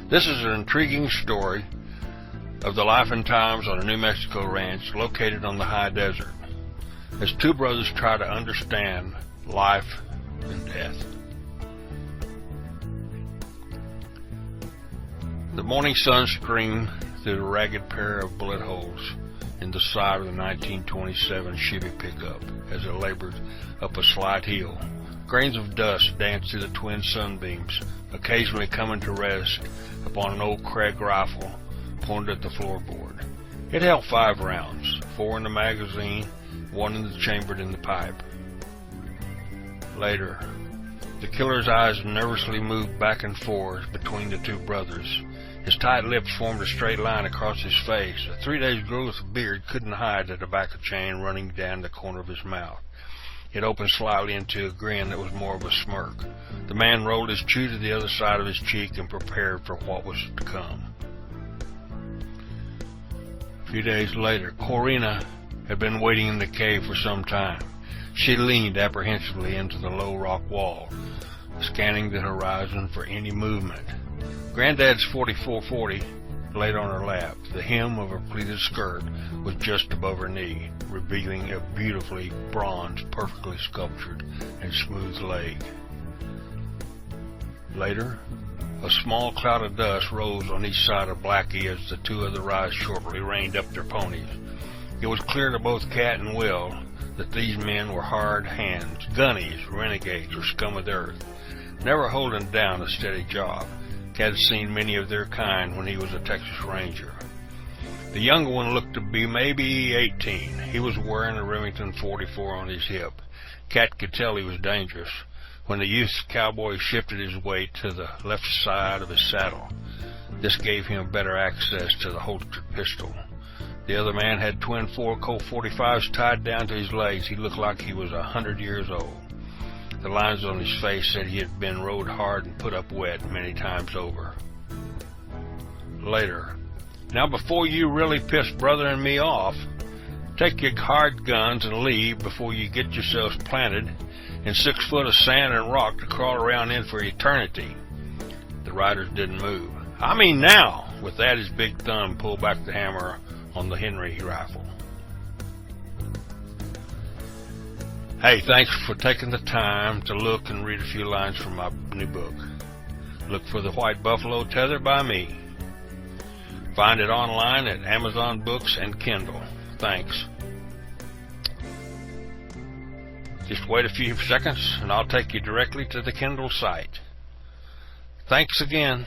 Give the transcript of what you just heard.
This is an intriguing story of the life and times on a New Mexico ranch located on the high desert, as two brothers try to understand life and death. The morning sun streamed through the ragged pair of bullet holes in the side of the 1927 Chevy pickup as it labored up a slight hill. Grains of dust danced through the twin sunbeams, occasionally coming to rest upon an old Craig rifle pointed at the floorboard. It held 5 rounds, 4 in the magazine, 1 in the chambered in the pipe. Later, the killer's eyes nervously moved back and forth between the two brothers. His tight lips formed a straight line across his face. A 3 days' growth of beard couldn't hide the tobacco chain running down the corner of his mouth. It opened slightly into a grin that was more of a smirk. The man rolled his chew to the other side of his cheek and prepared for what was to come. A few days later, Corina had been waiting in the cave for some time. She leaned apprehensively into the low rock wall, scanning the horizon for any movement. Granddad's 4440 laid on her lap. The hem of her pleated skirt was just above her knee, revealing a beautifully bronzed, perfectly sculptured, and smooth leg. Later, a small cloud of dust rose on each side of Blackie as the two other riders shortly reined up their ponies. It was clear to both Cat and Will that these men were hard hands, gunnies, renegades, or scum of the earth, never holding down a steady job. Cat had seen many of their kind when he was a Texas Ranger. The younger one looked to be maybe 18. He was wearing a Remington 44 on his hip. Cat could tell he was dangerous when the youth's cowboy shifted his weight to the left side of his saddle. This gave him better access to the holstered pistol. The other man had twin 4 Colt 45s tied down to his legs. He looked like he was 100 years old. The lines on his face said he had been rode hard and put up wet many times over. Later, now before you really piss brother and me off, take your hard guns and leave before you get yourselves planted in 6 foot of sand and rock to crawl around in for eternity. The riders didn't move. I mean now! With that, his big thumb pulled back the hammer on the Henry rifle. Hey, thanks for taking the time to look and read a few lines from my new book. Look for The White Buffalo, Teather by me. Find it online at Amazon Books and Kindle. Thanks. Just wait a few seconds and I'll take you directly to the Kindle site. Thanks again.